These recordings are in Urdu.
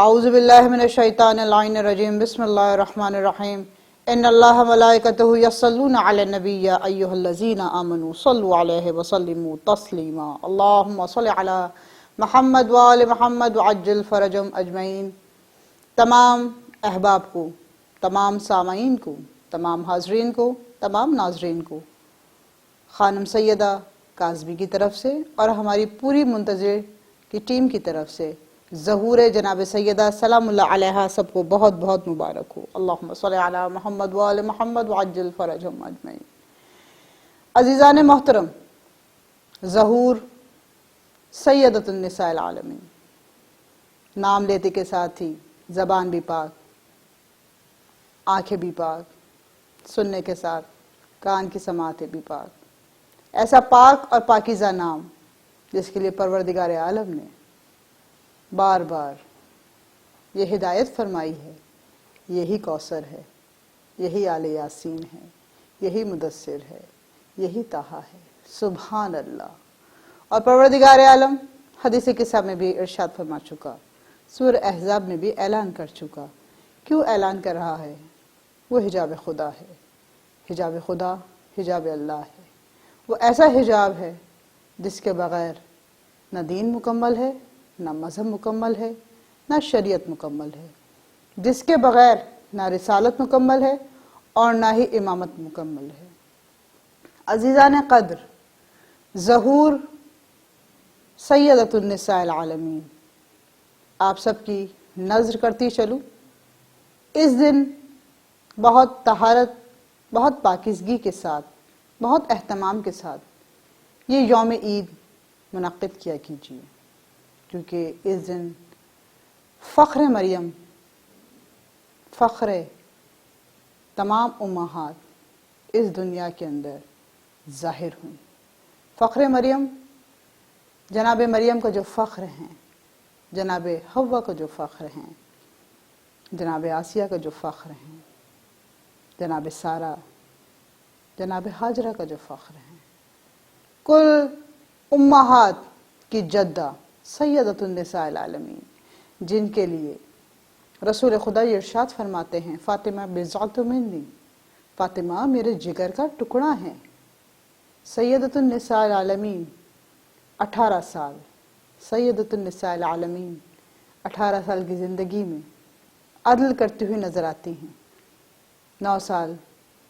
اعوذ باللہ من الشیطان اللعین الرجیم بسم اللہ الرحمن الرحیم ان اللہ ملائکتہ یصلون علی النبی یا ایہا الذین آمنوا صلوا علیہ وسلموا تسلیما اللہم صل علی محمد وآل محمد وعجل فرجهم اجمعین۔ تمام احباب کو، تمام سامعین کو، تمام حاضرین کو، تمام ناظرین کو خانم سیدہ کاظمی کی طرف سے اور ہماری پوری منتظر کی ٹیم کی طرف سے ظہور جناب سیدہ سلام اللہ علیہا سب کو بہت بہت مبارک ہو۔ اللہم صلی علی محمد وآل محمد وعجل فرجهم اجمعین۔ عزیزان محترم، ظہور سیدۃ النساء العالمین، نام لیتے کے ساتھ ہی زبان بھی پاک، آنکھیں بھی پاک، سننے کے ساتھ کان کی سماعتیں بھی پاک، ایسا پاک اور پاکیزہ نام جس کے لیے پروردگار عالم نے بار بار یہ ہدایت فرمائی ہے، یہی کوثر ہے، یہی آل یاسین ہے، یہی مدثر ہے، یہی طٰہٰ ہے۔ سبحان اللہ۔ اور پروردگار عالم حدیث قصہ میں بھی ارشاد فرما چکا، سورہ احزاب میں بھی اعلان کر چکا۔ کیوں اعلان کر رہا ہے؟ وہ حجاب خدا ہے۔ حجاب خدا حجاب اللہ ہے۔ وہ ایسا حجاب ہے جس کے بغیر نہ دین مکمل ہے، نہ مذہب مکمل ہے، نہ شریعت مکمل ہے، جس کے بغیر نہ رسالت مکمل ہے اور نہ ہی امامت مکمل ہے۔ عزیزان قدر، ظہور سیدۃ النساء العالمین، آپ سب کی نظر کرتی چلوں۔ اس دن بہت طہارت، بہت پاکیزگی کے ساتھ، بہت اہتمام کے ساتھ یہ یوم عید منعقد کیا کیجیے، کیونکہ اس دن فخر مریم، فخر تمام امہات اس دنیا کے اندر ظاہر ہوئی۔ فخر مریم، جناب مریم کا جو فخر ہیں، جناب حوا کا جو فخر ہیں، جناب آسیہ کا جو فخر ہیں، جناب سارہ، جناب ہاجرہ کا جو فخر ہیں، کل امہات کی جدہ سیدۃ النساء العالمین، جن کے لیے رسول خدا یہ ارشاد فرماتے ہیں، فاطمہ بضعۃ منی، فاطمہ میرے جگر کا ٹکڑا ہے۔ سیدۃ النساء العالمین 18 سال، سیدۃ النساء العالمین 18 سال کی زندگی میں عدل کرتی ہوئی نظر آتی ہیں۔ 9 سال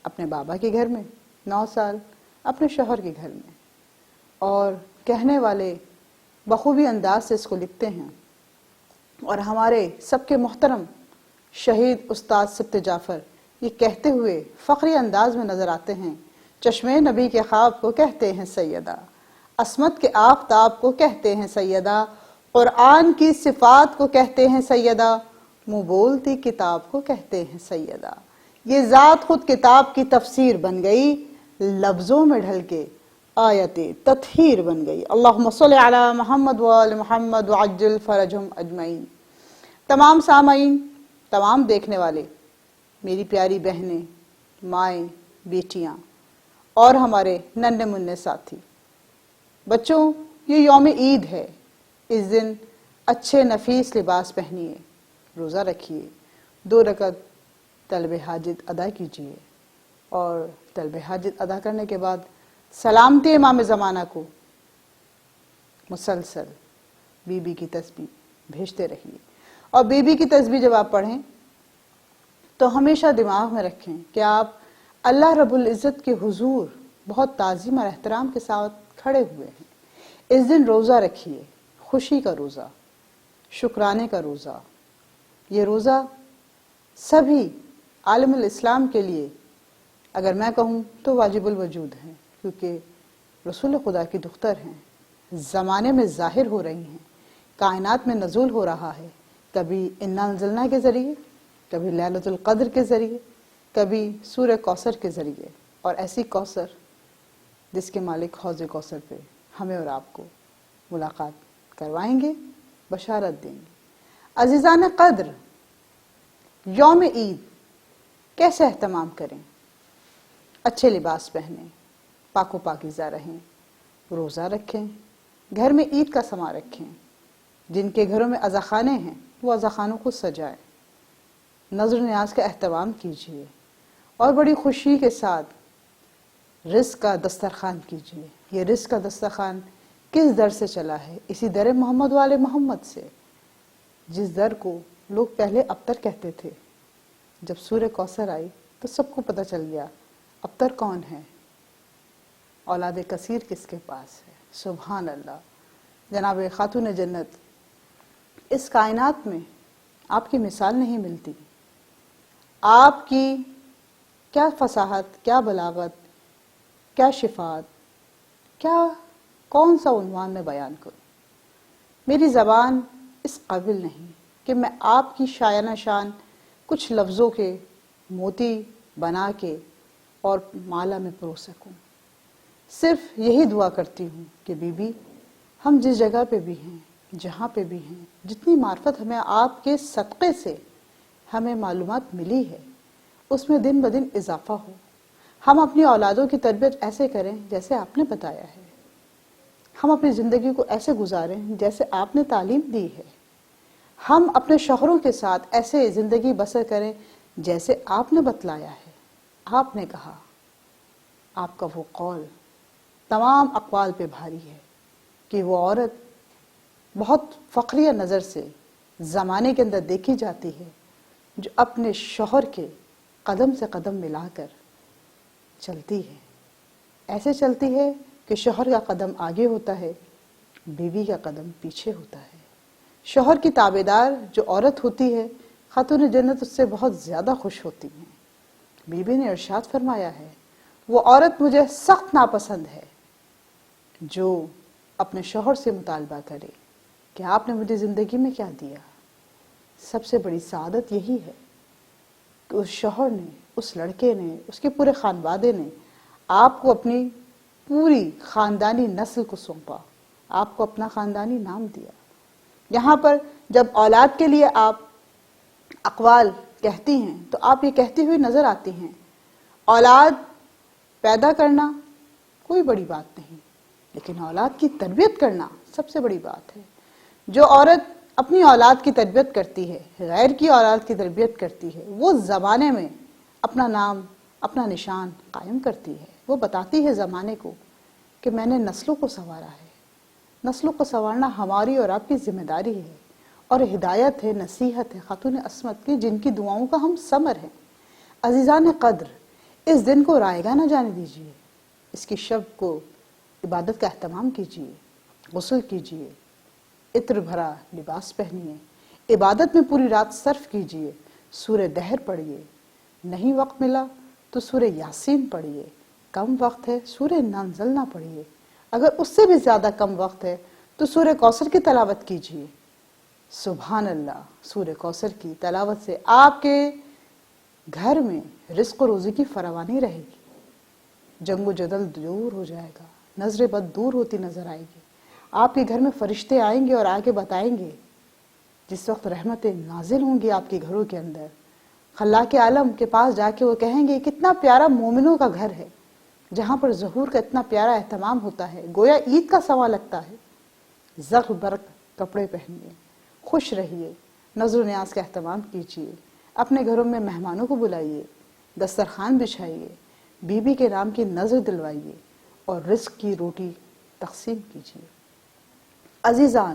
اپنے بابا کے گھر میں، 9 سال اپنے شوہر کے گھر میں، اور کہنے والے بخوبی انداز سے اس کو لکھتے ہیں، اور ہمارے سب کے محترم شہید استاد سبت جعفر یہ کہتے ہوئے فخری انداز میں نظر آتے ہیں، چشمے نبی کے خواب کو کہتے ہیں سیدہ، عصمت کے آفتاب کو کہتے ہیں سیدہ، قرآن کی صفات کو کہتے ہیں سیدہ، منہ بولتی کتاب کو کہتے ہیں سیدہ۔ یہ ذات خود کتاب کی تفسیر بن گئی، لفظوں میں ڈھل کے آیت تطہیر بن گئی۔ اللہم صلی علی محمد وآل محمد وعجل فرجهم اجمعین۔ تمام سامعین، تمام دیکھنے والے، میری پیاری بہنیں، مائیں، بیٹیاں اور ہمارے ننھے منھے ساتھی، بچوں، یہ یوم عید ہے۔ اس دن اچھے نفیس لباس پہنیے، روزہ رکھیے، 2 رکعت طلب حاجت ادا کیجیے، اور طلب حاجت ادا کرنے کے بعد سلامتی امام زمانہ کو مسلسل بی بی کی تسبیح بھیجتے رہیے۔ اور بی بی کی تسبیح جب آپ پڑھیں تو ہمیشہ دماغ میں رکھیں کہ آپ اللہ رب العزت کے حضور بہت تعظیم اور احترام کے ساتھ کھڑے ہوئے ہیں۔ اس دن روزہ رکھیے، خوشی کا روزہ، شکرانے کا روزہ۔ یہ روزہ سبھی عالم الاسلام کے لیے اگر میں کہوں تو واجب الوجود ہے، کیونکہ رسول خدا کی دختر ہیں، زمانے میں ظاہر ہو رہی ہیں، کائنات میں نزول ہو رہا ہے، کبھی انا انزلنا کے ذریعے، کبھی لیلۃ القدر کے ذریعے، کبھی سورہ کوثر کے ذریعے، اور ایسی کوثر جس کے مالک حوض کوثر پہ ہمیں اور آپ کو ملاقات کروائیں گے، بشارت دیں گے۔ عزیزان قدر، یوم عید کیسے اہتمام کریں؟ اچھے لباس پہنیں، پاک و پاکیزہ رہیں، روزہ رکھیں، گھر میں عید کا سما رکھیں۔ جن کے گھروں میں عزاخانے ہیں وہ عزاخانوں کو سجائیں، نظر و نیاز کا اہتمام کیجیے اور بڑی خوشی کے ساتھ رزق کا دسترخوان کیجیے۔ یہ رزق کا دسترخوان کس در سے چلا ہے؟ اسی در محمد والے محمد سے، جس در کو لوگ پہلے ابتر کہتے تھے۔ جب سورہ کوثر آئی تو سب کو پتہ چل گیا ابتر کون ہے، اولاد کثیر کس کے پاس ہے۔ سبحان اللہ۔ جناب خاتون جنت، اس کائنات میں آپ کی مثال نہیں ملتی۔ آپ کی کیا فصاحت، کیا بلاغت، کیا شفاعت، کیا کون سا عنوان میں بیان کروں۔ میری زبان اس قابل نہیں کہ میں آپ کی شایانہ شان کچھ لفظوں کے موتی بنا کے اور مالا میں پرو سکوں۔ صرف یہی دعا کرتی ہوں کہ بی بی، ہم جس جگہ پہ بھی ہیں، جہاں پہ بھی ہیں، جتنی معرفت ہمیں آپ کے صدقے سے ہمیں معلومات ملی ہے، اس میں دن بدن اضافہ ہو۔ ہم اپنی اولادوں کی تربیت ایسے کریں جیسے آپ نے بتایا ہے، ہم اپنی زندگی کو ایسے گزاریں جیسے آپ نے تعلیم دی ہے، ہم اپنے شوہروں کے ساتھ ایسے زندگی بسر کریں جیسے آپ نے بتلایا ہے۔ آپ نے کہا، آپ کا وہ قول تمام اقوال پہ بھاری ہے کہ وہ عورت بہت فخریہ نظر سے زمانے کے اندر دیکھی جاتی ہے جو اپنے شوہر کے قدم سے قدم ملا کر چلتی ہے، ایسے چلتی ہے کہ شوہر کا قدم آگے ہوتا ہے، بیوی کا قدم پیچھے ہوتا ہے۔ شوہر کی تابعدار جو عورت ہوتی ہے، خاتون جنت اس سے بہت زیادہ خوش ہوتی ہیں۔ بیوی نے ارشاد فرمایا ہے، وہ عورت مجھے سخت ناپسند ہے جو اپنے شوہر سے مطالبہ کرے کہ آپ نے مجھے زندگی میں کیا دیا۔ سب سے بڑی سعادت یہی ہے کہ اس شوہر نے، اس لڑکے نے، اس کے پورے خانوادے نے آپ کو اپنی پوری خاندانی نسل کو سونپا، آپ کو اپنا خاندانی نام دیا۔ یہاں پر جب اولاد کے لیے آپ اقوال کہتی ہیں تو آپ یہ کہتی ہوئی نظر آتی ہیں، اولاد پیدا کرنا کوئی بڑی بات نہیں، لیکن اولاد کی تربیت کرنا سب سے بڑی بات ہے۔ جو عورت اپنی اولاد کی تربیت کرتی ہے، غیر کی اولاد کی تربیت کرتی ہے، وہ زمانے میں اپنا نام، اپنا نشان قائم کرتی ہے۔ وہ بتاتی ہے زمانے کو کہ میں نے نسلوں کو سنوارا ہے۔ نسلوں کو سنوارنا ہماری اور آپ کی ذمہ داری ہے، اور ہدایت ہے، نصیحت ہے خاتون عصمت کی، جن کی دعاؤں کا ہم ثمر ہیں۔ عزیزان قدر، اس دن کو رائگاں نہ جانے دیجیے، اس کی شب کو عبادت کا اہتمام کیجیے، غسل کیجیے، عطر بھرا لباس پہنیے، عبادت میں پوری رات صرف کیجیے، سورہ دہر پڑھیے، نہیں وقت ملا تو سورہ یاسین پڑھیے، کم وقت ہے سورہ نازلنا پڑھیے، اگر اس سے بھی زیادہ کم وقت ہے تو سورہ کوثر کی تلاوت کیجیے۔ سبحان اللہ، سورہ کوثر کی تلاوت سے آپ کے گھر میں رزق و روزی کی فراوانی رہے گی، جنگ و جدل دور ہو جائے گا، نظر بد دور ہوتی نظر آئے گی، آپ کے گھر میں فرشتے آئیں گے اور آگے بتائیں گے، جس وقت رحمتیں نازل ہوں گی آپ کے گھروں کے اندر، خلاق عالم کے پاس جا کے وہ کہیں گے کتنا پیارا مومنوں کا گھر ہے، جہاں پر ظہور کا اتنا پیارا اہتمام ہوتا ہے، گویا عید کا سوا لگتا ہے۔ زرق برق کپڑے پہنیے، خوش رہیے، نظر و نیاز کا اہتمام کیجیے، اپنے گھروں میں مہمانوں کو بلائیے، دسترخوان بچھائیے، بیوی کے نام کی نظر دلوائیے اور رزق کی روٹی تقسیم کیجیے۔ عزیزان،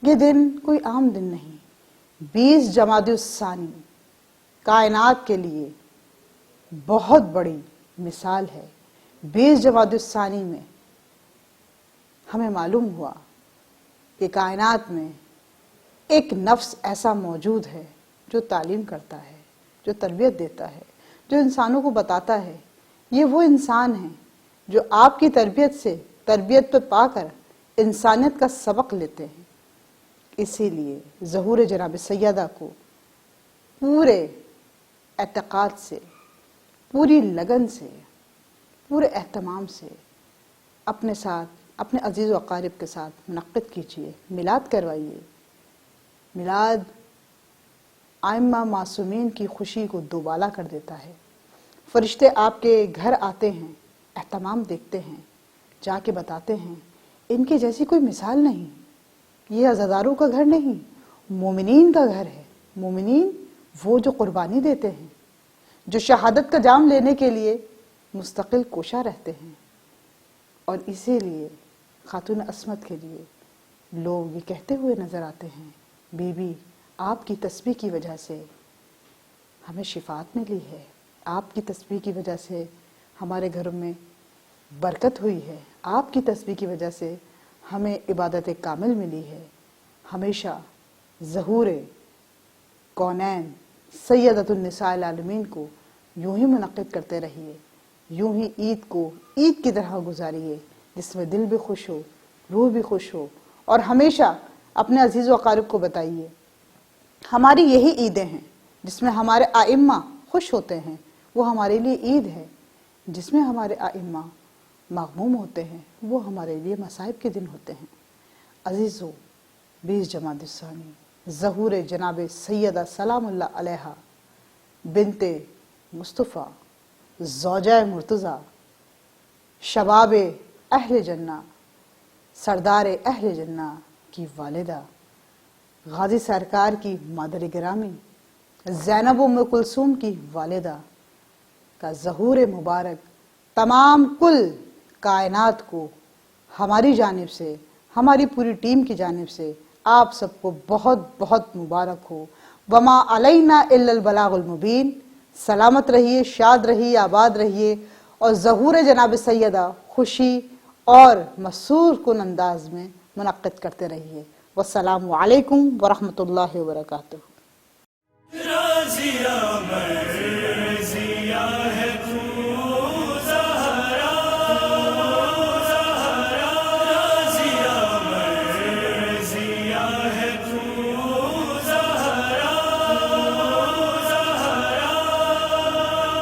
یہ دن کوئی عام دن نہیں، 20 جمادی الثانی کائنات کے لیے بہت بڑی مثال ہے۔ 20 جمادی الثانی میں ہمیں معلوم ہوا کہ کائنات میں ایک نفس ایسا موجود ہے جو تعلیم کرتا ہے، جو تربیت دیتا ہے، جو انسانوں کو بتاتا ہے۔ یہ وہ انسان ہیں جو آپ کی تربیت پہ پا کر انسانیت کا سبق لیتے ہیں۔ اسی لیے ظہور جناب سیدہ کو پورے اعتقاد سے، پوری لگن سے، پورے اہتمام سے اپنے ساتھ، اپنے عزیز و اقارب کے ساتھ منعقد کیجیے، میلاد کروائیے۔ میلاد ائمہ معصومین کی خوشی کو دوبالا کر دیتا ہے۔ فرشتے آپ کے گھر آتے ہیں، اہتمام دیکھتے ہیں، جا کے بتاتے ہیں ان کی جیسی کوئی مثال نہیں، یہ عزاداروں کا گھر نہیں، مومنین کا گھر ہے۔ مومنین وہ جو قربانی دیتے ہیں، جو شہادت کا جام لینے کے لیے مستقل کوشاں رہتے ہیں، اور اسی لیے خاتون عصمت کے لیے لوگ یہ کہتے ہوئے نظر آتے ہیں، بی بی آپ کی تسبیح کی وجہ سے ہمیں شفاعت ملی ہے، آپ کی تسبیح کی وجہ سے ہمارے گھروں میں برکت ہوئی ہے، آپ کی تسبیح کی وجہ سے ہمیں عبادت کامل ملی ہے۔ ہمیشہ ظہور کونین سیدۃ النساء العالمین کو یوں ہی منعقد کرتے رہیے، یوں ہی عید کو عید کی طرح گزاریے، جس میں دل بھی خوش ہو، روح بھی خوش ہو، اور ہمیشہ اپنے عزیز و اقارب کو بتائیے ہماری یہی عیدیں ہیں جس میں ہمارے ائمہ خوش ہوتے ہیں، وہ ہمارے لیے عید ہے۔ جس میں ہمارے ائمہ مغموم ہوتے ہیں، وہ ہمارے لیے مصائب کے دن ہوتے ہیں۔ عزیزو، 20 جمادی الثانی ظہور جناب سیدہ سلام اللہ علیہا بنت مصطفیٰ زوجہ مرتضیٰ شباب اہل جنہ سردار اہل جنہ کی والدہ غازی سرکار کی مادر گرامی زینب ام کلثوم کی والدہ کا ظہور مبارک تمام کل کائنات کو ہماری جانب سے، ہماری پوری ٹیم کی جانب سے آپ سب کو بہت بہت مبارک ہو۔ وما علینا الا البلاغ المبین۔ سلامت رہیے، شاد رہیے، آباد رہیے، اور ظہور جناب سیدہ خوشی اور مسرور کن انداز میں منعقد کرتے رہیے۔ والسلام علیکم ورحمۃ اللہ وبرکاتہ۔